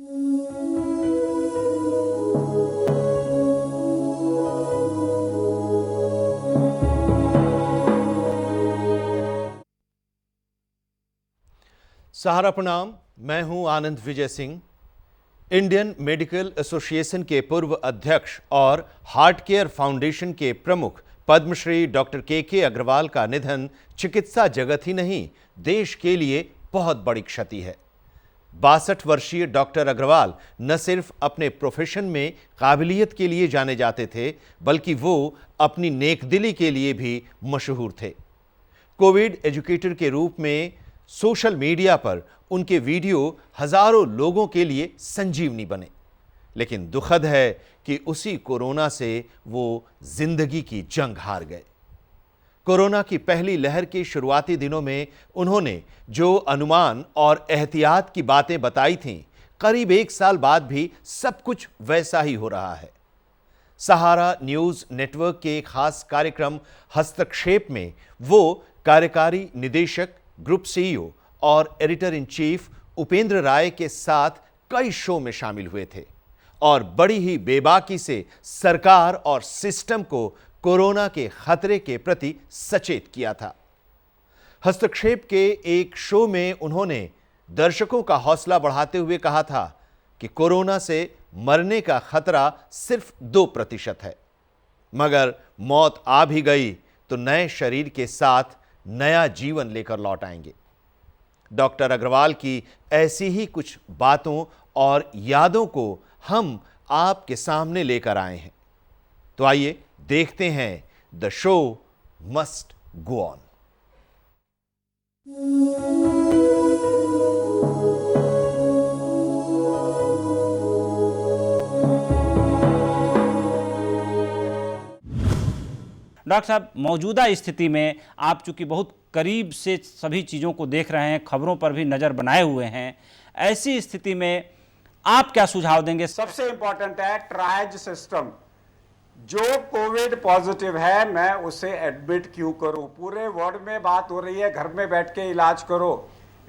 सहारा प्रणाम। मैं हूं आनंद Vijay Singh. Indian medical association के पूर्व अध्यक्ष और हार्ट केयर फाउंडेशन के प्रमुख पद्मश्री डॉक्टर के अग्रवाल का निधन चिकित्सा जगत ही नहीं, देश के लिए बहुत बड़ी क्षति है। 62 वर्षीय डॉक्टर अग्रवाल न सिर्फ अपने प्रोफेशन में काबिलियत के लिए जाने जाते थे, बल्कि वो अपनी नेकदिली के लिए भी मशहूर थे। कोविड एजुकेटर के रूप में सोशल मीडिया पर उनके वीडियो हजारों लोगों के लिए संजीवनी बने। लेकिन दुखद है कि उसी कोरोना से वो जिंदगी की जंग हार गए। कोरोना की पहली लहर के शुरुआती दिनों में उन्होंने जो अनुमान और एहतियात की बातें बताई थीं, करीब 1 साल बाद भी सब कुछ वैसा ही हो रहा है। सहारा न्यूज नेटवर्क के खास कार्यक्रम हस्तक्षेप में वो कार्यकारी निदेशक, ग्रुप सीईओ और एडिटर इन चीफ उपेंद्र राय के साथ कई शो में शामिल हुए थे और बड़ी ही बेबाकी से सरकार और सिस्टम को कोरोना के खतरे के प्रति सचेत किया था। हस्तक्षेप के एक शो में उन्होंने दर्शकों का हौसला बढ़ाते हुए कहा था कि कोरोना से मरने का खतरा सिर्फ 2% है, मगर मौत आ भी गई तो नए शरीर के साथ नया जीवन लेकर लौट आएंगे। डॉक्टर अग्रवाल की ऐसी ही कुछ बातों और यादों को हम आपके सामने लेकर आए हैं। तो आइए देखते हैं the show must go on. Doctor साहब, मौजूदा स्थिति में आप चूंकि बहुत करीब से सभी चीज़ों को देख रहे हैं, खबरों पर भी नज़र बनाए हुए हैं, ऐसी स्थिति में आप क्या सुझाव देंगे? सबसे इंपॉर्टेंट है ट्रायज सिस्टम। जो कोविड पॉजिटिव है, मैं उसे एडमिट क्यों करूं? पूरे वार्ड में बात हो रही है, घर में बैठ के इलाज करो,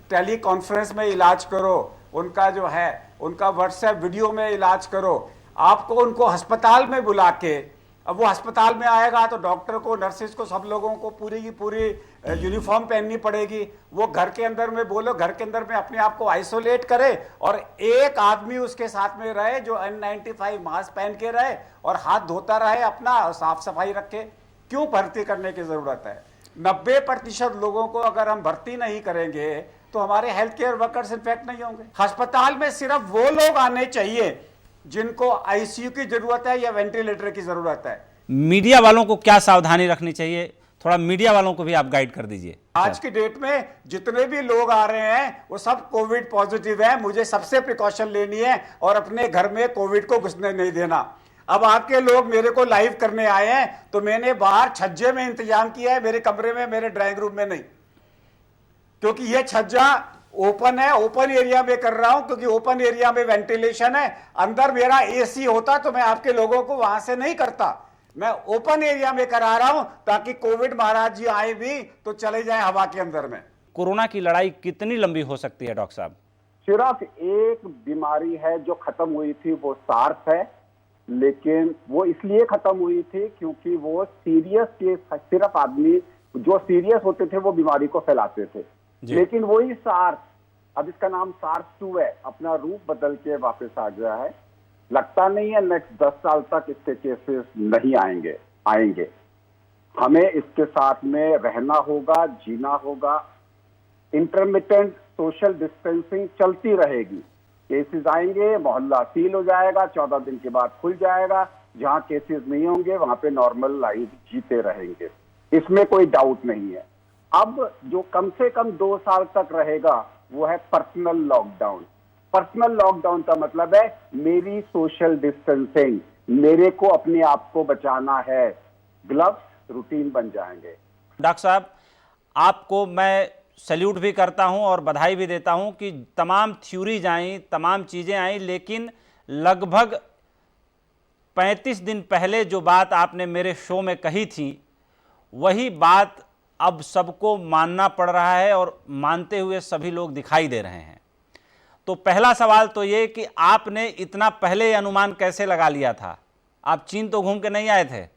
टेली कॉन्फ्रेंस में इलाज करो, उनका जो है उनका व्हाट्सएप वीडियो में इलाज करो। आपको उनको अस्पताल में बुला के, अब वो अस्पताल में आएगा तो डॉक्टर को, नर्सिस को, सब लोगों को पूरी की पूरी यूनिफॉर्म पहननी पड़ेगी। वो घर के अंदर में बोलो, घर के अंदर में अपने आप को आइसोलेट करे और एक आदमी उसके साथ में रहे जो N95 मास्क पहन के रहे और हाथ धोता रहे अपना और साफ सफाई रखे। क्यों भर्ती करने की जरूरत है? 90% लोगों को अगर हम भर्ती नहीं करेंगे तो हमारे हेल्थ केयर वर्कर्स इन्फेक्ट नहीं होंगे। अस्पताल में सिर्फ वो लोग आने चाहिए जिनको आईसीयू की जरूरत है या वेंटिलेटर की जरूरत है। मीडिया वालों को क्या सावधानी रखनी चाहिए? थोड़ा मीडिया वालों को भी आप गाइड कर दीजिए। आज की डेट में जितने भी लोग आ रहे हैं वो सब कोविड पॉजिटिव है। मुझे सबसे प्रिकॉशन लेनी है और अपने घर में कोविड को घुसने नहीं देना। अब आपके लोग मेरे को लाइव करने आए हैं तो मैंने बाहर छज्जे में इंतजाम किया है, मेरे कमरे में, मेरे ड्राइंग रूम में नहीं, क्योंकि ये छज्जा ओपन है, ओपन एरिया में कर रहा हूं क्योंकि ओपन एरिया में वेंटिलेशन है। अंदर मेरा एसी होता तो मैं आपके लोगों को वहां से नहीं करता। मैं ओपन एरिया में करा रहा हूं ताकि कोविड महाराज जी आए भी तो चले जाए हवा के अंदर में। कोरोना की लड़ाई कितनी लंबी हो सकती है डॉक्टर साहब? सिर्फ एक बीमारी है जो खत्म हुई थी, वो सार्स है, लेकिन वो इसलिए खत्म हुई थी क्योंकि वो सीरियस केस, सिर्फ आदमी जो सीरियस होते थे वो बीमारी को फैलाते थे। लेकिन वही सार्स, अब इसका नाम सार्स 2 है, अपना रूप बदल के वापस आ गया है। लगता नहीं है नेक्स्ट 10 साल तक इसके केसेस नहीं आएंगे। हमें इसके साथ में रहना होगा, जीना होगा। इंटरमिटेंट सोशल डिस्टेंसिंग चलती रहेगी। केसेस आएंगे, मोहल्ला सील हो जाएगा, 14 दिन के बाद खुल जाएगा। जहां केसेस नहीं होंगे वहां पे नॉर्मल लाइफ जीते रहेंगे, इसमें कोई डाउट नहीं है। अब जो कम से कम 2 साल तक रहेगा वो है पर्सनल लॉकडाउन। पर्सनल लॉकडाउन का मतलब है मेरी सोशल डिस्टेंसिंग, मेरे को अपने आप को बचाना है। ग्लव्स रूटीन बन जाएंगे। डॉक्टर साहब, आपको मैं सैल्यूट भी करता हूं और बधाई भी देता हूं कि तमाम थ्योरीज आई, तमाम चीज़ें आई, लेकिन लगभग 35 दिन पहले जो बात आपने मेरे शो में कही थी वही बात अब सबको मानना पड़ रहा है और मानते हुए सभी लोग दिखाई दे रहे हैं। तो पहला सवाल तो ये कि आपने इतना पहले ये अनुमान कैसे लगा लिया था? आप चीन तो घूम के नहीं आए थे।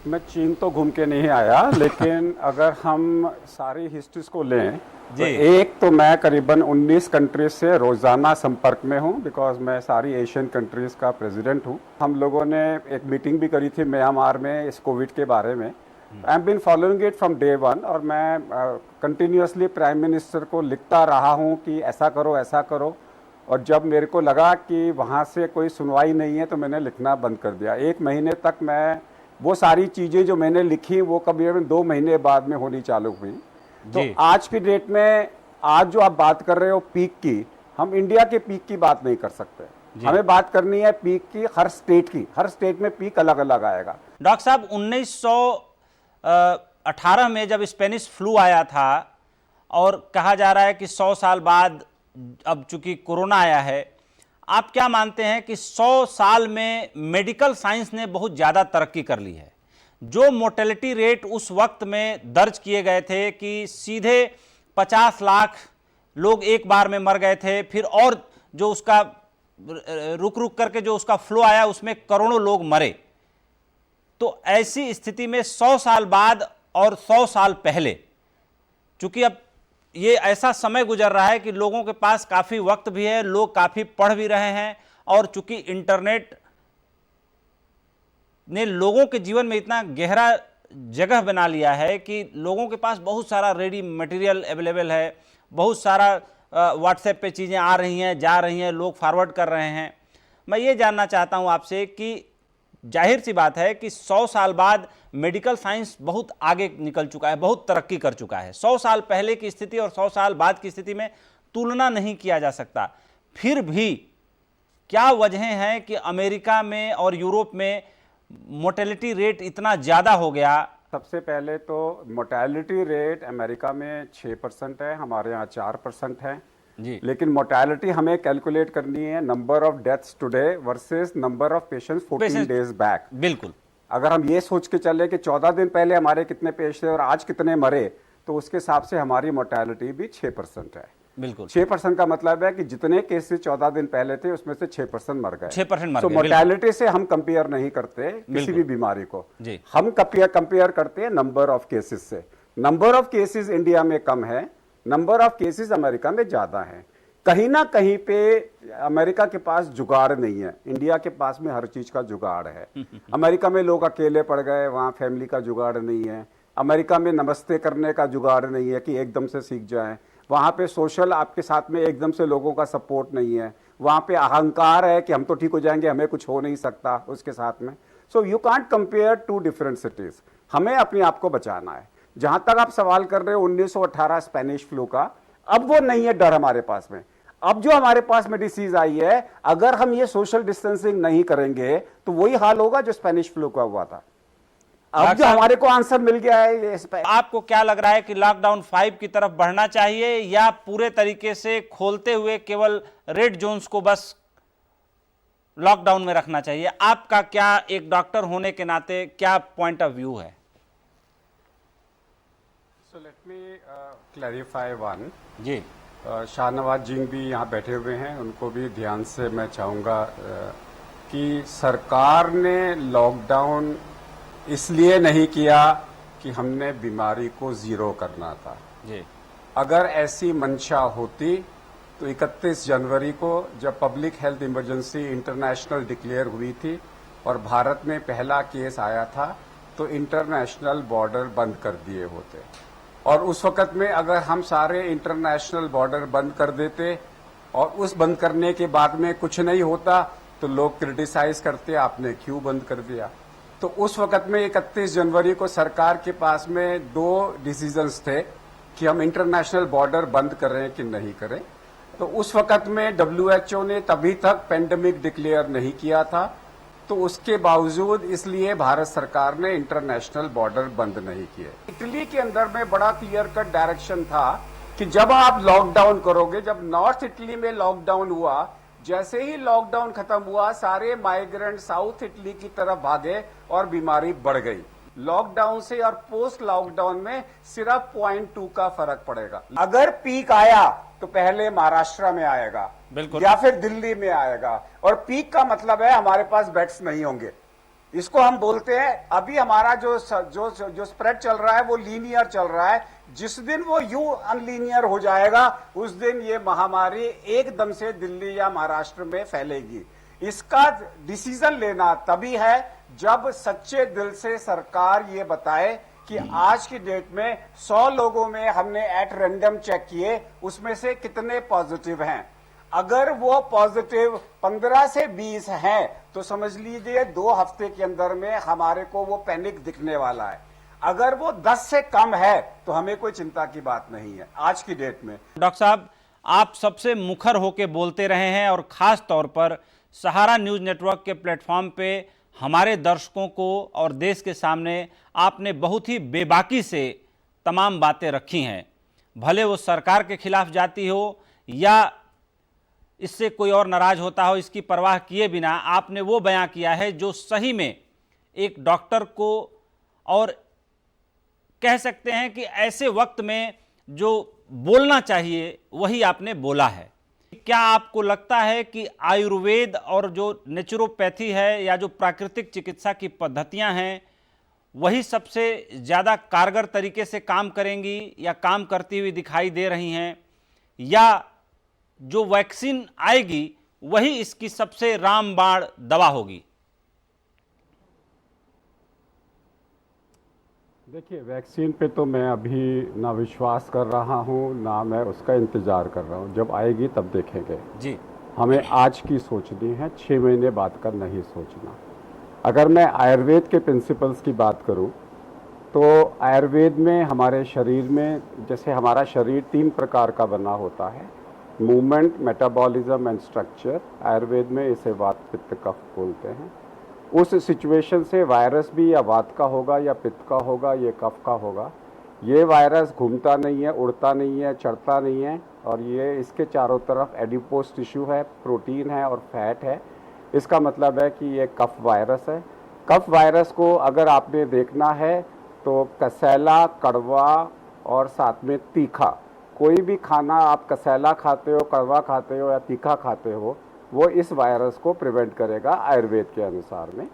मैं चीन तो घूम के नहीं आया, लेकिन अगर हम सारी हिस्ट्रीज को लें तो जी। एक तो मैं करीबन 19 कंट्रीज से रोजाना संपर्क में हूं, बिकॉज मैं सारी एशियन कंट्रीज का प्रेसिडेंट हूं। हम लोगों ने एक मीटिंग भी करी थी म्यांमार में इस कोविड के बारे में। I am been following it from day one, और मैं कंटिन्यूसली प्राइम मिनिस्टर को लिखता रहा हूं कि ऐसा करो ऐसा करो, और जब मेरे को लगा कि वहाँ से कोई सुनवाई नहीं है तो मैंने लिखना बंद कर दिया। 1 महीने तक मैं वो सारी चीज़ें जो मैंने लिखी वो कभी 2 महीने बाद में होनी चालू हुई। तो आज की डेट में, आज जो आप बात कर रहे हो पीक की, हम इंडिया के पीक की बात नहीं कर सकते। हमें बात करनी है पीक की, हर स्टेट की। हर स्टेट में पीक अलग अलग आएगा। डॉक्टर साहब, 1918 में जब स्पेनिश फ्लू आया था और कहा जा रहा है कि 100 साल बाद अब चूंकि कोरोना आया है, आप क्या मानते हैं कि 100 साल में मेडिकल साइंस ने बहुत ज़्यादा तरक्की कर ली है? जो मोर्टेलिटी रेट उस वक्त में दर्ज किए गए थे कि सीधे 50 लाख लोग एक बार में मर गए थे, फिर और जो उसका रुक रुक करके जो उसका फ्लो आया उसमें करोड़ों लोग मरे। तो ऐसी स्थिति में 100 साल बाद और 100 साल पहले, चूंकि अब ये ऐसा समय गुजर रहा है कि लोगों के पास काफ़ी वक्त भी है, लोग काफ़ी पढ़ भी रहे हैं, और चूंकि इंटरनेट ने लोगों के जीवन में इतना गहरा जगह बना लिया है कि लोगों के पास बहुत सारा रेडी मटेरियल अवेलेबल है, बहुत सारा व्हाट्सएप पे चीज़ें आ रही हैं, जा रही हैं, लोग फॉरवर्ड कर रहे हैं। मैं ये जानना चाहता हूँ आपसे कि जाहिर सी बात है कि 100 साल बाद मेडिकल साइंस बहुत आगे निकल चुका है, बहुत तरक्की कर चुका है। 100 साल पहले की स्थिति और 100 साल बाद की स्थिति में तुलना नहीं किया जा सकता। फिर भी क्या वजह हैं कि अमेरिका में और यूरोप में मोर्टेलिटी रेट इतना ज़्यादा हो गया? सबसे पहले तो मोर्टेलिटी रेट अमेरिका में 6% है, हमारे यहाँ 4% है जी। लेकिन मोर्टेलिटी हमें कैलकुलेट करनी है number of deaths today versus number of patients 14 days back. बिल्कुल। अगर हम ये सोच के चले कि 14 दिन पहले हमारे कितने पेश थे और आज कितने मरे, तो उसके हिसाब से हमारी मोर्टेलिटी भी 6% है। बिल्कुल। 6% का मतलब है कि जितने केसेस 14 दिन पहले थे उसमें से 6% मर गए। 6% मर तो गए। मोर्टेलिटी से हम कंपेयर नहीं करते किसी भी बीमारी को जी। हम कंपेयर करते हैं नंबर ऑफ केसेस से। नंबर ऑफ केसेस इंडिया में कम है, नंबर ऑफ केसेस अमेरिका में ज्यादा है। कहीं ना कहीं पे अमेरिका के पास जुगाड़ नहीं है, इंडिया के पास में हर चीज का जुगाड़ है। अमेरिका में लोग अकेले पड़ गए, वहां फैमिली का जुगाड़ नहीं है। अमेरिका में नमस्ते करने का जुगाड़ नहीं है कि एकदम से सीख जाएं। वहां पे सोशल आपके साथ में एकदम से लोगों का सपोर्ट नहीं है। वहां पे अहंकार है कि हम तो ठीक हो जाएंगे, हमें कुछ हो नहीं सकता उसके साथ में। So you can't compare two different cities. हमें अपने आप को बचाना है। जहां तक आप सवाल कर रहे हो 1918 स्पेनिश फ्लू का, अब वो नहीं है डर हमारे पास में। अब जो हमारे पास में डिसीज आई है, अगर हम ये सोशल डिस्टेंसिंग नहीं करेंगे तो वही हाल होगा जो स्पेनिश फ्लू का हुआ था। अब जो हमारे को आंसर मिल गया है इस पे। आपको क्या लग रहा है कि लॉकडाउन 5 की तरफ बढ़ना चाहिए या पूरे तरीके से खोलते हुए केवल रेड जोन्स को बस लॉकडाउन में रखना चाहिए? आपका क्या, एक डॉक्टर होने के नाते, क्या पॉइंट ऑफ व्यू है? So let me clarify one जी। शाहनवाज जी भी यहाँ बैठे हुए हैं, उनको भी ध्यान से मैं चाहूँगा कि सरकार ने लॉकडाउन इसलिए नहीं किया कि हमने बीमारी को जीरो करना था। जी। अगर ऐसी मंशा होती तो 31 जनवरी को जब public health emergency international declare हुई थी और भारत में पहला केस आया था, तो इंटरनेशनल बॉर्डर बंद कर दिए होते। और उस वक्त में अगर हम सारे इंटरनेशनल बॉर्डर बंद कर देते और उस बंद करने के बाद में कुछ नहीं होता तो लोग क्रिटिसाइज करते आपने क्यों बंद कर दिया। तो उस वक्त में 31 जनवरी को सरकार के पास में 2 डिसीजंस थे कि हम इंटरनेशनल बॉर्डर बंद करें कि नहीं करें। तो उस वक्त में WHO ने तभी तक पेंडेमिक डिक्लेयर नहीं किया था, तो उसके बावजूद इसलिए भारत सरकार ने इंटरनेशनल बॉर्डर बंद नहीं किए। इटली के अंदर में बड़ा क्लियर कट डायरेक्शन था कि जब आप लॉकडाउन करोगे, जब नॉर्थ इटली में लॉकडाउन हुआ, जैसे ही लॉकडाउन खत्म हुआ सारे माइग्रेंट साउथ इटली की तरफ भागे और बीमारी बढ़ गई। लॉकडाउन से और पोस्ट लॉकडाउन में सिर्फ 0.2 का फर्क पड़ेगा। अगर पीक आया तो पहले महाराष्ट्र में आएगा बिल्कुल। या फिर दिल्ली में आएगा, और पीक का मतलब है हमारे पास बेड्स नहीं होंगे। इसको हम बोलते हैं अभी हमारा जो स्प्रेड चल रहा है वो लीनियर चल रहा है। जिस दिन वो यूं अनलीनियर हो जाएगा उस दिन ये महामारी एकदम से दिल्ली या महाराष्ट्र में फैलेगी। इसका डिसीजन लेना तभी है जब सच्चे दिल से सरकार ये बताए कि आज की डेट में 100 लोगों में हमने एट रैंडम चेक किए, उसमें से कितने पॉजिटिव हैं। अगर वो पॉजिटिव 15 से 20 हैं तो समझ लीजिए 2 हफ्ते के अंदर में हमारे को वो पैनिक दिखने वाला है। अगर वो 10 से कम है तो हमें कोई चिंता की बात नहीं है आज की डेट में। डॉक्टर साहब, आप सबसे मुखर होकर बोलते रहे हैं और खास तौर पर सहारा न्यूज़ नेटवर्क के प्लेटफॉर्म पे हमारे दर्शकों को और देश के सामने आपने बहुत ही बेबाकी से तमाम बातें रखी हैं। भले वो सरकार के खिलाफ जाती हो या इससे कोई और नाराज होता हो, इसकी परवाह किए बिना आपने वो बयां किया है जो सही में एक डॉक्टर को, और कह सकते हैं कि ऐसे वक्त में जो बोलना चाहिए वही आपने बोला है। क्या आपको लगता है कि आयुर्वेद और जो नेचुरोपैथी है या जो प्राकृतिक चिकित्सा की पद्धतियां हैं वही सबसे ज़्यादा कारगर तरीके से काम करेंगी या काम करती हुई दिखाई दे रही हैं, या जो वैक्सीन आएगी वही इसकी सबसे रामबाण दवा होगी? देखिए, वैक्सीन पे तो मैं अभी ना विश्वास कर रहा हूँ ना मैं उसका इंतज़ार कर रहा हूँ। जब आएगी तब देखेंगे जी। हमें आज की सोचनी है, 6 महीने बाद का नहीं सोचना। अगर मैं आयुर्वेद के प्रिंसिपल्स की बात करूँ तो आयुर्वेद में हमारे शरीर में, जैसे हमारा शरीर 3 प्रकार का बना होता है, movement, metabolism and structure. Ayurveda में इसे वात पित्त कफ बोलते हैं। उस सिचुएशन से वायरस भी या वात का होगा या पित्त का होगा, ये कफ का होगा। ये वायरस घूमता नहीं है, उड़ता नहीं है, चढ़ता नहीं है, और ये इसके चारों तरफ एडिपोज टिश्यू है, प्रोटीन है और फैट है। इसका मतलब है कि ये कफ वायरस है। कफ वायरस को अगर आपने देखना है तो कसैला, कड़वा और साथ में तीखा, कोई भी खाना आप कसैला खाते हो, कड़वा खाते हो या तीखा खाते हो, वो इस वायरस को प्रिवेंट करेगा आयुर्वेद के अनुसार में।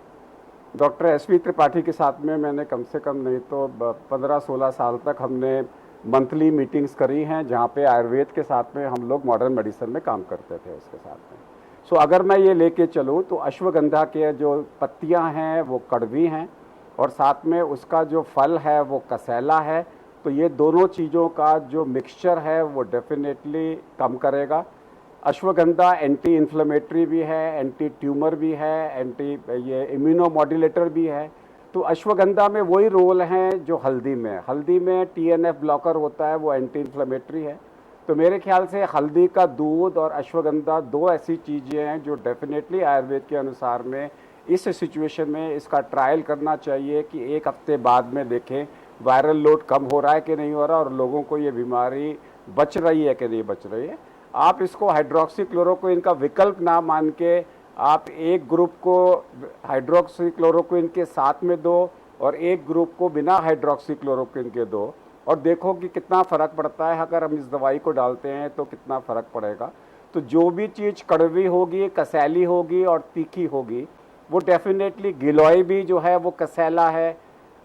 डॉक्टर एसवी त्रिपाठी के साथ में मैंने कम से कम नहीं तो 15-16 साल तक हमने मंथली मीटिंग्स करी हैं जहाँ पे आयुर्वेद के साथ में हम लोग मॉडर्न मेडिसिन में काम करते थे उसके साथ में। सो अगर मैं ये लेके चलूँ तो अश्वगंधा के जो पत्तियाँ हैं वो कड़वी हैं और साथ में उसका जो फल है वो कसैला है। तो ये दोनों चीज़ों का जो मिक्सचर है वो डेफिनेटली कम करेगा। अश्वगंधा एंटी इन्फ्लेमेटरी भी है, एंटी ट्यूमर भी है, ये इम्यूनोमॉड्यूलेटर भी है। तो अश्वगंधा में वही रोल हैं जो हल्दी में। हल्दी में TNF ब्लॉकर होता है, वो एंटी इन्फ्लेमेटरी है। तो मेरे ख्याल से हल्दी का दूध और अश्वगंधा 2 ऐसी चीज़ें हैं जो डेफिनेटली आयुर्वेद के अनुसार में इस सिचुएशन में इसका ट्रायल करना चाहिए कि 1 हफ्ते बाद में देखें वायरल लोड कम हो रहा है कि नहीं हो रहा और लोगों को ये बीमारी बच रही है कि नहीं बच रही है। आप इसको हाइड्रोक्सीक्लोरोक्विन का विकल्प ना मान के आप एक ग्रुप को हाइड्रोक्सीक्लोरोक्विन के साथ में दो और एक ग्रुप को बिना हाइड्रोक्सीक्लोरोक्विन के दो और देखो कि कितना फ़र्क पड़ता है। अगर हम इस दवाई को डालते हैं तो कितना फ़र्क पड़ेगा। तो जो भी चीज़ कड़वी होगी, कसैली होगी और तीखी होगी, वो डेफिनेटली गिलोय भी जो है वो कसैला है।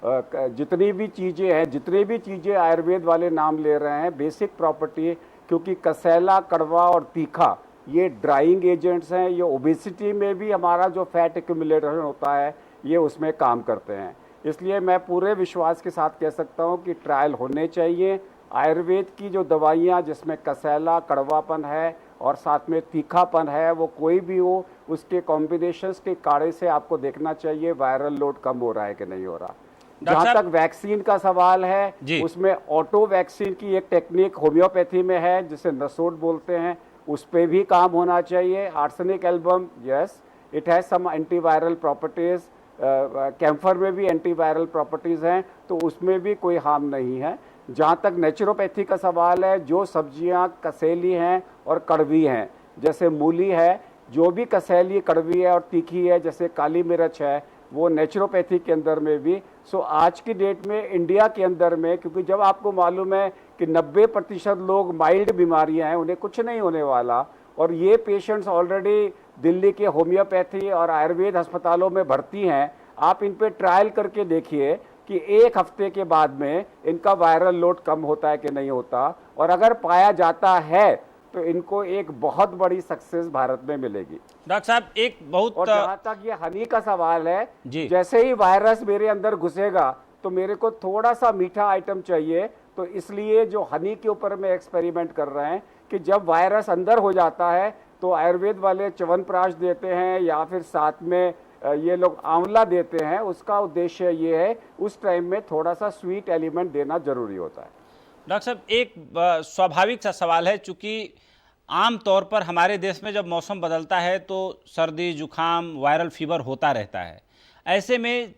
जितनी भी चीज़ें आयुर्वेद वाले नाम ले रहे हैं, बेसिक प्रॉपर्टी, क्योंकि कसैला, कड़वा और तीखा ये ड्राइंग एजेंट्स हैं। ये ओबेसिटी में भी हमारा जो फैट एक्यूमुलेशन होता है ये उसमें काम करते हैं। इसलिए मैं पूरे विश्वास के साथ कह सकता हूँ कि ट्रायल होने चाहिए। आयुर्वेद की जो दवाइयाँ जिसमें कसैला, कड़वापन है और साथ में तीखापन है, वो कोई भी हो, उसके कॉम्बिनेशंस के काढ़े से आपको देखना चाहिए वायरल लोड कम हो रहा है कि नहीं हो रहा। जहाँ तक वैक्सीन का सवाल है, उसमें ऑटो वैक्सीन की एक टेक्निक होम्योपैथी में है जिसे नसोट बोलते हैं, उस पर भी काम होना चाहिए। Arsenic album, yes, it has some antiviral properties. Camphor में भी एंटीवायरल प्रॉपर्टीज़ हैं, तो उसमें भी कोई हार्म नहीं है। जहाँ तक नेचुरोपैथी का सवाल है, जो सब्जियाँ कसैली हैं और कड़वी हैं, जैसे मूली है, जो भी कसैली, कड़वी है और तीखी है, जैसे काली मिर्च है, वो नेचुरोपैथी के अंदर में भी। सो आज की डेट में इंडिया के अंदर में, क्योंकि जब आपको मालूम है कि 90% लोग माइल्ड बीमारियां हैं, उन्हें कुछ नहीं होने वाला, और ये पेशेंट्स ऑलरेडी दिल्ली के होम्योपैथी और आयुर्वेद अस्पतालों में भर्ती हैं। आप इन पे ट्रायल करके देखिए कि एक हफ्ते के बाद में इनका वायरल लोड कम होता है कि नहीं होता, और अगर पाया जाता है तो इनको एक बहुत बड़ी सक्सेस भारत में मिलेगी। डॉक्टर साहब एक बहुत और जहां तक ये हनी का सवाल है, जी। जैसे ही वायरस मेरे अंदर घुसेगा तो मेरे को थोड़ा सा मीठा आइटम चाहिए, तो इसलिए जो हनी के ऊपर में एक्सपेरिमेंट कर रहे हैं कि जब वायरस अंदर हो जाता है तो आयुर्वेद वाले च्यवनप्राश देते हैं या फिर साथ में ये लोग आंवला देते हैं। उसका उद्देश्य ये है उस टाइम में थोड़ा सा स्वीट एलिमेंट देना जरूरी होता है। डॉक्टर साहब एक स्वाभाविक सा सवाल है, चूंकि आम तौर पर हमारे देश में जब मौसम बदलता है तो सर्दी जुखाम वायरल फीवर होता रहता है। ऐसे में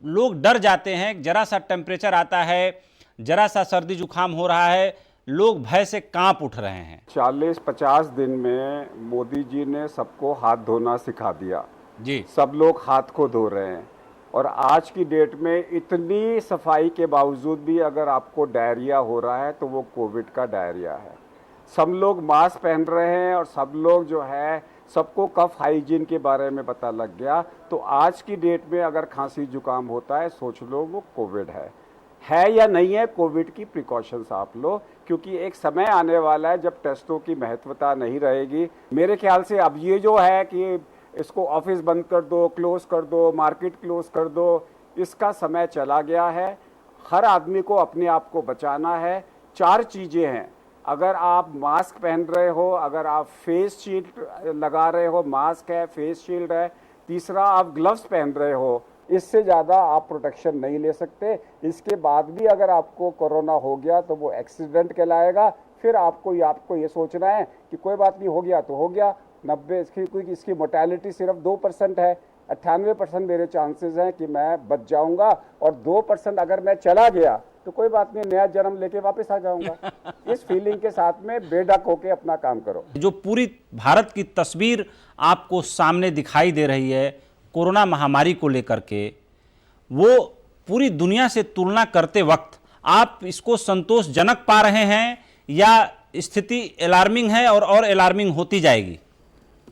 लोग डर जाते हैं, जरा सा टेम्परेचर आता है, जरा सा सर्दी जुखाम हो रहा है, लोग भय से कांप उठ रहे हैं। 40-50 दिन में मोदी जी ने सबको हाथ धोना सिखा दिया जी। सब लोग हाथ को धो रहे हैं, और आज की डेट में इतनी सफाई के बावजूद भी अगर आपको डायरिया हो रहा है तो वो कोविड का डायरिया है। सब लोग मास्क पहन रहे हैं और सब लोग जो है सबको कफ हाइजीन के बारे में पता लग गया, तो आज की डेट में अगर खांसी जुकाम होता है सोच लो वो कोविड है या नहीं है। कोविड की प्रिकॉशंस आप लो, क्योंकि एक समय आने वाला है जब टेस्टों की महत्वता नहीं रहेगी। मेरे ख्याल से अब ये जो है कि इसको ऑफिस बंद कर दो, क्लोज कर दो, मार्केट क्लोज कर दो, इसका समय चला गया है। हर आदमी को अपने आप को बचाना है। 4 चीज़ें हैं, अगर आप मास्क पहन रहे हो, अगर आप फेस शील्ड लगा रहे हो, मास्क है, फेस शील्ड है, तीसरा आप ग्लव्स पहन रहे हो, इससे ज़्यादा आप प्रोटेक्शन नहीं ले सकते। इसके बाद भी अगर आपको कोरोना हो गया तो वो एक्सीडेंट कहलाएगा। फिर आपको ये सोचना है कि कोई बात नहीं, हो गया तो हो गया। 90 इसकी मोर्टेलिटी सिर्फ 2% है, 98% मेरे चांसेस हैं कि मैं बच जाऊंगा, और 2% अगर मैं चला गया तो कोई बात नहीं, नया जन्म लेके वापस आ जाऊंगा। इस फीलिंग के साथ में बेडक होके अपना काम करो। जो पूरी भारत की तस्वीर आपको सामने दिखाई दे रही है कोरोना महामारी को लेकर के, वो पूरी दुनिया से तुलना करते वक्त आप इसको संतोषजनक पा रहे हैं या स्थिति अलार्मिंग है और अलार्मिंग होती जाएगी?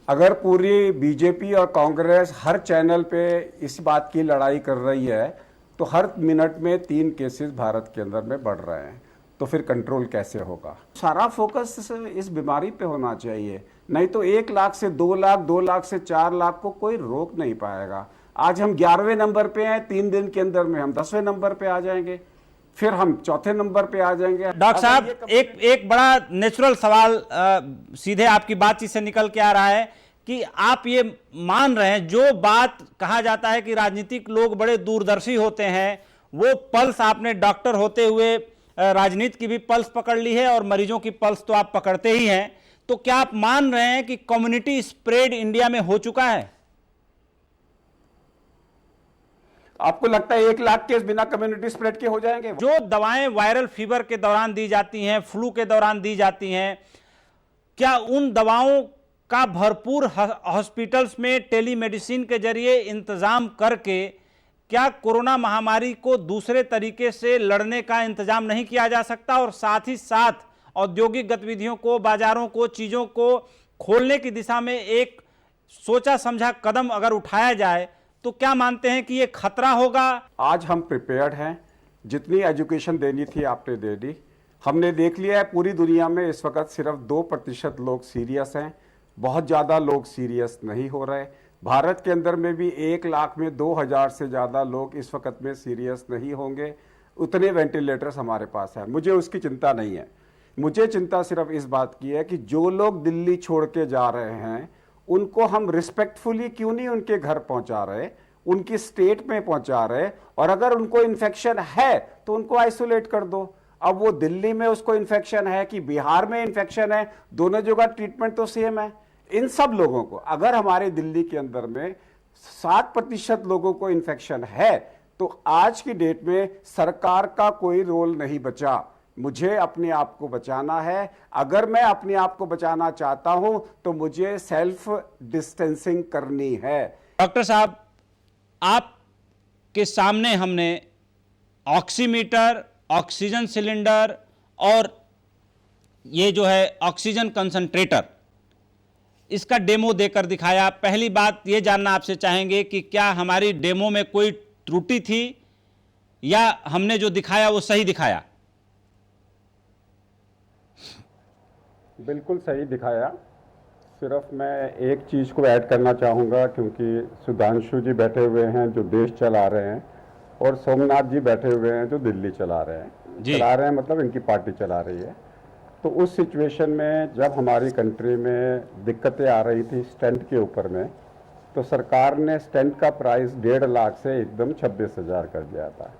अगर पूरी बीजेपी और कांग्रेस हर चैनल पे इस बात की लड़ाई कर रही है तो हर मिनट में 3 केसेस भारत के अंदर में बढ़ रहे हैं, तो फिर कंट्रोल कैसे होगा? सारा फोकस इस बीमारी पे होना चाहिए, नहीं तो 1 लाख से 2 लाख, 2 लाख से 4 लाख को कोई रोक नहीं पाएगा। आज हम 11वें नंबर पे हैं, 3 दिन के अंदर में हम 10वें नंबर पे आ जाएंगे, फिर हम 4थे नंबर पे आ जाएंगे। डॉक्टर साहब एक बड़ा नेचुरल सवाल सीधे आपकी बातचीत से निकल के आ रहा है कि आप ये मान रहे हैं, जो बात कहा जाता है कि राजनीतिक लोग बड़े दूरदर्शी होते हैं, वो पल्स आपने डॉक्टर होते हुए राजनीति की भी पल्स पकड़ ली है और मरीजों की पल्स तो आप पकड़ते ही हैं, तो क्या आप मान रहे हैं कि कम्युनिटी स्प्रेड इंडिया में हो चुका है? आपको लगता है 1 लाख केस बिना कम्युनिटी स्प्रेड के हो जाएंगे? जो दवाएं वायरल फीवर के दौरान दी जाती हैं, फ्लू के दौरान दी जाती हैं, क्या उन दवाओं का भरपूर हॉस्पिटल्स में टेलीमेडिसिन के जरिए इंतजाम करके क्या कोरोना महामारी को दूसरे तरीके से लड़ने का इंतजाम नहीं किया जा सकता? और साथ ही साथ औद्योगिक गतिविधियों को, बाजारों को, चीज़ों को खोलने की दिशा में एक सोचा समझा कदम अगर उठाया जाए तो क्या मानते हैं कि ये खतरा होगा? आज हम प्रिपेयर्ड हैं, जितनी एजुकेशन देनी थी आपने दे दी। हमने देख लिया है पूरी दुनिया में इस वक्त सिर्फ 2% लोग सीरियस हैं, बहुत ज़्यादा लोग सीरियस नहीं हो रहे। भारत के अंदर में भी 1 लाख में 2000 से ज़्यादा लोग इस वक्त में सीरियस नहीं होंगे। उतने वेंटिलेटर्स हमारे पास हैं, मुझे उसकी चिंता नहीं है। मुझे चिंता सिर्फ इस बात की है कि जो लोग दिल्ली छोड़ के जा रहे हैं उनको हम रिस्पेक्टफुली क्यों नहीं उनके घर पहुंचा रहे, उनकी स्टेट में पहुंचा रहे, और अगर उनको इन्फेक्शन है तो उनको आइसोलेट कर दो। अब वो दिल्ली में उसको इन्फेक्शन है कि बिहार में इन्फेक्शन है, दोनों जगह ट्रीटमेंट तो सेम है। इन सब लोगों को, अगर हमारे दिल्ली के अंदर में 7% लोगों को इन्फेक्शन है तो आज की डेट में सरकार का कोई रोल नहीं बचा। मुझे अपने आप को बचाना है। अगर मैं अपने आप को बचाना चाहता हूं तो मुझे सेल्फ डिस्टेंसिंग करनी है। डॉक्टर साहब, आपके सामने हमने ऑक्सीमीटर ऑक्सीजन सिलेंडर और ये जो है ऑक्सीजन कंसंट्रेटर, इसका डेमो देकर दिखाया। पहली बात ये जानना आपसे चाहेंगे कि क्या हमारी डेमो में कोई त्रुटि थी या हमने जो दिखाया वो सही दिखाया? बिल्कुल सही दिखाया। सिर्फ मैं एक चीज़ को ऐड करना चाहूँगा, क्योंकि सुधांशु जी बैठे हुए हैं जो देश चला रहे हैं और सोमनाथ जी बैठे हुए हैं जो दिल्ली चला रहे हैं। चला रहे हैं मतलब इनकी पार्टी चला रही है। तो उस सिचुएशन में जब हमारी कंट्री में दिक्कतें आ रही थी स्टेंट के ऊपर में, तो सरकार ने स्टेंट का प्राइस 1.5 लाख से एकदम 26,000 कर दिया था।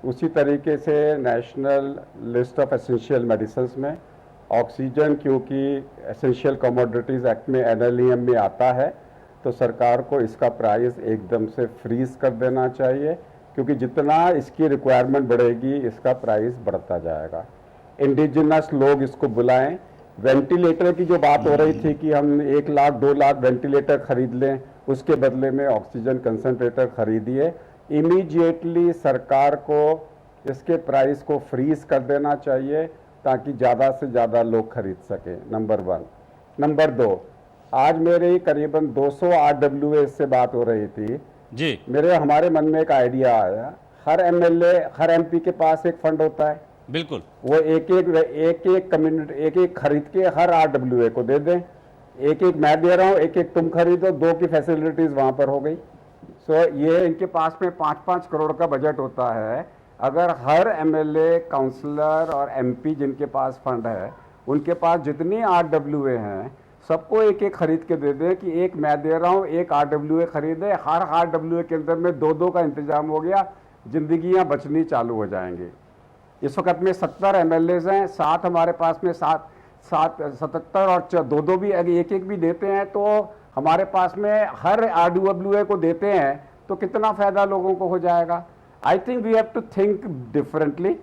उसी तरीके से national list of essential medicines में ऑक्सीजन, क्योंकि एसेंशियल कमोडिटीज़ एक्ट में NLEM में आता है, तो सरकार को इसका प्राइस एकदम से फ्रीज कर देना चाहिए, क्योंकि जितना इसकी रिक्वायरमेंट बढ़ेगी इसका प्राइस बढ़ता जाएगा। इंडिजिनस लोग इसको बुलाएं। वेंटिलेटर की जो बात हो रही थी कि हम 1 लाख 2 लाख वेंटिलेटर खरीद लें, उसके बदले में ऑक्सीजन कंसंट्रेटर खरीदिए। इमीडिएटली सरकार को इसके प्राइस को फ्रीज कर देना चाहिए ताकि ज़्यादा से ज़्यादा लोग खरीद सकें, नंबर 1। नंबर 2, आज मेरे करीबन 200 RWA से बात हो रही थी जी। हमारे मन में एक आइडिया आया। हर MLA, हर MP के पास एक फंड होता है। बिल्कुल। वो एक कम्युनिटी एक खरीद के हर RWA को दे दें। एक मैं दे रहा हूँ, एक तुम खरीदो, 2 की फैसिलिटीज वहां पर हो गई। ये इनके पास में 5-5 करोड़ का बजट होता है। अगर हर MLA, काउंसलर और MP जिनके पास फंड है, उनके पास जितनी RWA हैं, सबको एक खरीद के दे दें कि एक मैं दे रहा हूँ, एक RWA खरीदे। हर RWA के अंदर में 2-2 का इंतजाम हो गया, जिंदगियां बचनी चालू हो जाएंगी। इस वक्त में 70 MLAs हैं, 7 हमारे पास में 77 और 2-2 भी एक भी देते हैं, तो हमारे पास में हर RWA को देते हैं तो कितना फायदा लोगों को हो जाएगा। I think we have to think differently,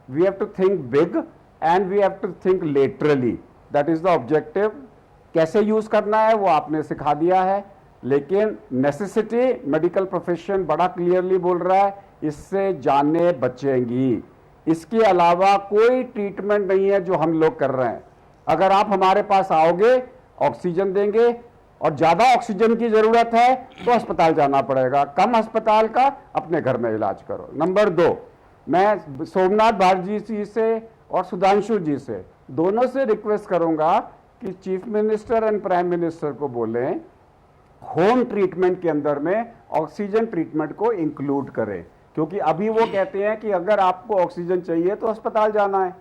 we have to think big and we have to think laterally. That is the objective. कैसे यूज करना है वो आपने सिखा दिया है, लेकिन नेसेसिटी मेडिकल प्रोफेशन बड़ा क्लियरली बोल रहा है, इससे जानें बचेंगी। इसके अलावा कोई ट्रीटमेंट नहीं है जो हम लोग कर रहे हैं। अगर आप हमारे पास आओगे, ऑक्सीजन देंगे, और ज्यादा ऑक्सीजन की जरूरत है तो अस्पताल जाना पड़ेगा। कम अस्पताल का अपने घर में इलाज करो। नंबर 2, मैं सोमनाथ भारती जी से और सुधांशु जी से दोनों से रिक्वेस्ट करूंगा कि chief minister and prime minister को बोलें होम ट्रीटमेंट के अंदर में ऑक्सीजन ट्रीटमेंट को इंक्लूड करें, क्योंकि अभी वो कहते हैं कि अगर आपको ऑक्सीजन चाहिए तो अस्पताल जाना है,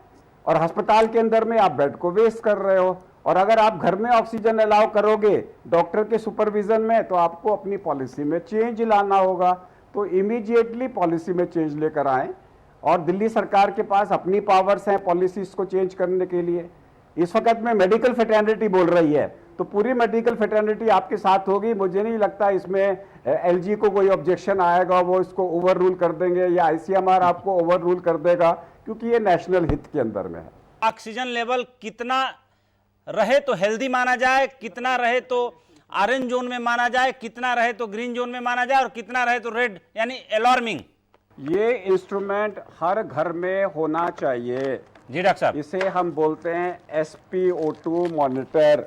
और अस्पताल के अंदर में आप बेड को वेस्ट कर रहे हो। और अगर आप घर में ऑक्सीजन अलाउ करोगे डॉक्टर के सुपरविजन में, तो आपको अपनी पॉलिसी में चेंज लाना होगा। तो इमीडिएटली पॉलिसी में चेंज लेकर आएं, और दिल्ली सरकार के पास अपनी पावर्स हैं पॉलिसीज को चेंज करने के लिए। इस वक्त में मेडिकल फ्रेटर्निटी बोल रही है, तो पूरी मेडिकल फ्रेटर्निटी आपके साथ होगी। मुझे नहीं लगता इसमें LG को कोई ऑब्जेक्शन आएगा, वो इसको ओवर रूल कर देंगे, या ICMR आपको ओवर रूल कर देगा, क्योंकि ये नेशनल हित के अंदर में है। ऑक्सीजन लेवल कितना रहे तो हेल्दी माना जाए, कितना रहे तो ऑरेंज जोन में माना जाए, कितना रहे तो ग्रीन जोन में माना जाए, और कितना रहे तो रेड यानी अलार्मिंग? ये इंस्ट्रूमेंट हर घर में होना चाहिए। जी डॉक्टर साहब। इसे हम बोलते हैं SpO2 मॉनिटर।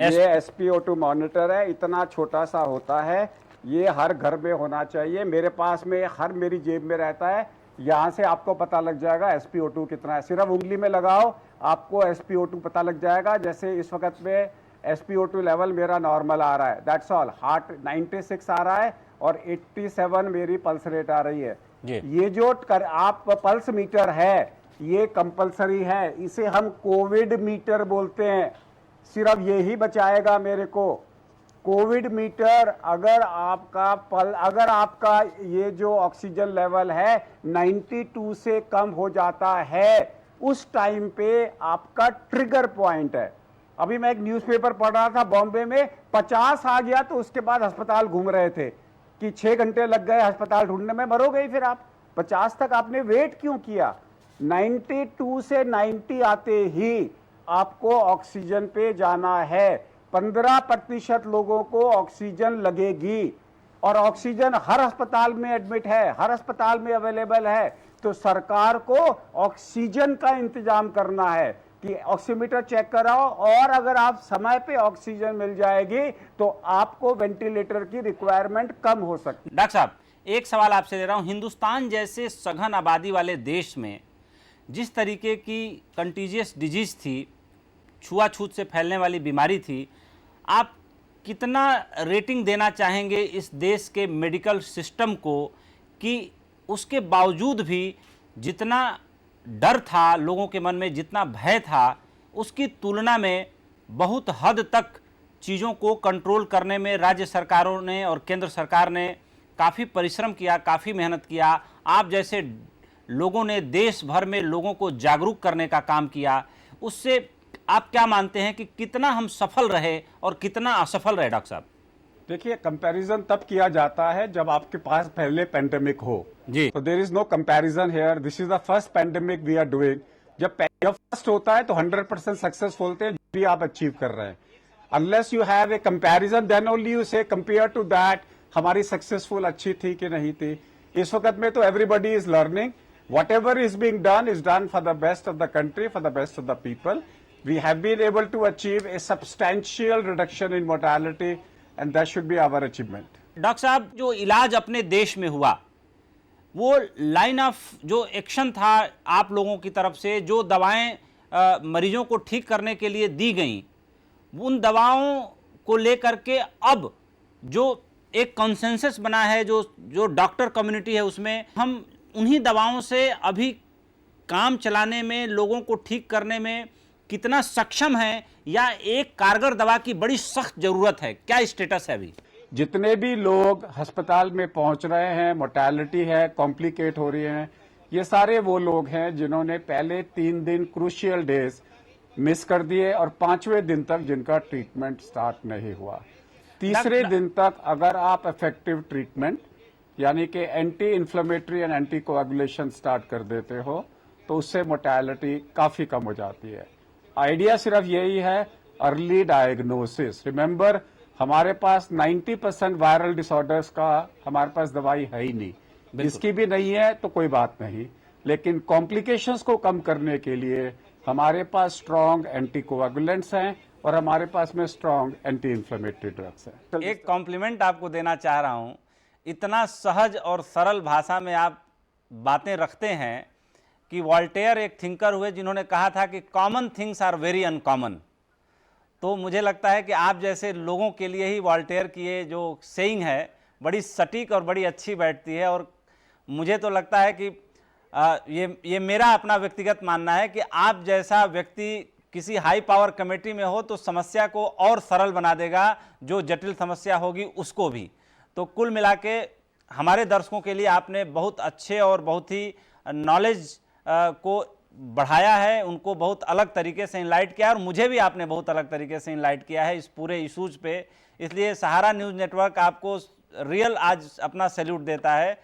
ये SpO2 मॉनिटर है, इतना छोटा सा होता है, ये हर घर में होना चाहिए। मेरे पास में हर मेरी जेब में रहता है। यहाँ से आपको पता लग जाएगा SpO2 कितना है। सिर्फ उंगली में लगाओ, आपको SpO2 पता लग जाएगा। जैसे इस वक्त में SpO2 लेवल मेरा नॉर्मल आ रहा है, दैट्स ऑल। हार्ट 96 आ रहा है और 87 मेरी पल्स रेट आ रही है। ये जो आप पल्स मीटर है, ये कंपलसरी है। इसे हम कोविड मीटर बोलते हैं। सिर्फ यही बचाएगा मेरे को। कोविड मीटर, अगर आपका ये जो ऑक्सीजन लेवल है 92 से कम हो जाता है, उस टाइम पे आपका ट्रिगर पॉइंट है। अभी मैं एक न्यूज़पेपर पढ़ रहा था, बॉम्बे में 50 आ गया तो उसके बाद अस्पताल घूम रहे थे कि 6 घंटे लग गए अस्पताल ढूंढने में। मरोगे ही फिर आप। 50 तक आपने वेट क्यों किया? 92 से 90 आते ही आपको ऑक्सीजन पे जाना है। 15% लोगों को ऑक्सीजन लगेगी, और ऑक्सीजन हर अस्पताल में एडमिट है, हर अस्पताल में अवेलेबल है। तो सरकार को ऑक्सीजन का इंतजाम करना है कि ऑक्सीमीटर चेक कराओ, और अगर आप समय पे ऑक्सीजन मिल जाएगी तो आपको वेंटिलेटर की रिक्वायरमेंट कम हो सकती है। डॉक्टर साहब, एक सवाल आपसे दे रहा हूं, हिंदुस्तान जैसे सघन आबादी वाले देश में जिस तरीके की कंटीजियस डिजीज थी, छुआछूत से फैलने वाली बीमारी थी, आप कितना रेटिंग देना चाहेंगे इस देश के मेडिकल सिस्टम को कि उसके बावजूद भी जितना डर था लोगों के मन में, जितना भय था, उसकी तुलना में बहुत हद तक चीज़ों को कंट्रोल करने में राज्य सरकारों ने और केंद्र सरकार ने काफ़ी परिश्रम किया, काफ़ी मेहनत किया। आप जैसे लोगों ने देश भर में लोगों को जागरूक करने का काम किया। उससे आप क्या मानते हैं कि कितना हम सफल रहे और कितना असफल रहे? डॉक्टर साहब देखिए, कंपैरिजन तब किया जाता है जब आपके पास पहले पेंडेमिक हो जी। तो there is no comparison here. This is the first pandemic we are doing. जब फर्स्ट होता है तो 100% सक्सेसफुल थे भी आप अचीव कर रहे हैं। Unless you have a comparison then only you say compare to that हमारी सक्सेसफुल अच्छी थी कि नहीं थी। इस वक्त में तो everybody is learning, whatever is being done is done for the best of the country, for the best of the people. We have been able to achieve a substantial reduction in mortality and that should be our achievement. Doctor साहब, जो इलाज अपने देश में हुआ, वो line of जो action था आप लोगों की तरफ से, जो दवाएं मरीजों को ठीक करने के लिए दी गई, उन दवाओं को लेकर के अब जो एक कॉन्सेंसस बना है, जो डॉक्टर कम्युनिटी है, उसमें हम उन्हीं दवाओं से अभी काम चलाने में, लोगों को ठीक करने में कितना सक्षम है, या एक कारगर दवा की बड़ी सख्त जरूरत है? क्या स्टेटस है अभी? जितने भी लोग अस्पताल में पहुंच रहे हैं, मोर्टेलिटी है, कॉम्प्लिकेट हो रही है, ये सारे वो लोग हैं जिन्होंने पहले 3 दिन क्रूशियल डेज मिस कर दिए और 5वें दिन तक जिनका ट्रीटमेंट स्टार्ट नहीं हुआ। तीसरे दिन तक अगर आप इफेक्टिव ट्रीटमेंट यानी कि anti inflammatory and anti coagulation start कर देते हो तो उससे मोर्टेलिटी काफी कम हो जाती है। आइडिया सिर्फ यही है, अर्ली डायग्नोसिस। रिमेंबर, हमारे पास 90% वायरल डिसऑर्डर्स का हमारे पास दवाई है ही नहीं, इसकी भी नहीं है तो कोई बात नहीं, लेकिन कॉम्प्लिकेशंस को कम करने के लिए हमारे पास स्ट्रॉन्ग एंटी कोएगुलेंट्स हैं और हमारे पास में स्ट्रॉन्ग एंटी इन्फ्लेमेटरी ड्रग्स हैं। एक कॉम्प्लीमेंट आपको देना चाह रहा हूं, इतना सहज और सरल भाषा में आप बातें रखते हैं कि वॉल्टेयर एक थिंकर हुए जिन्होंने कहा था कि common things are very uncommon. तो मुझे लगता है कि आप जैसे लोगों के लिए ही वॉल्टेयर की ये जो सेइंग है बड़ी सटीक और बड़ी अच्छी बैठती है। और मुझे तो लगता है कि ये मेरा अपना व्यक्तिगत मानना है कि आप जैसा व्यक्ति किसी हाई पावर कमेटी में हो तो समस्या को और सरल बना देगा, जो जटिल समस्या होगी उसको भी। तो कुल मिला के हमारे दर्शकों के लिए आपने बहुत अच्छे और बहुत ही नॉलेज को बढ़ाया है, उनको बहुत अलग तरीके से इनलाइट किया, और मुझे भी आपने बहुत अलग तरीके से इनलाइट किया है इस पूरे इशूज पे। इसलिए सहारा न्यूज़ नेटवर्क आपको रियल आज अपना सैल्यूट देता है।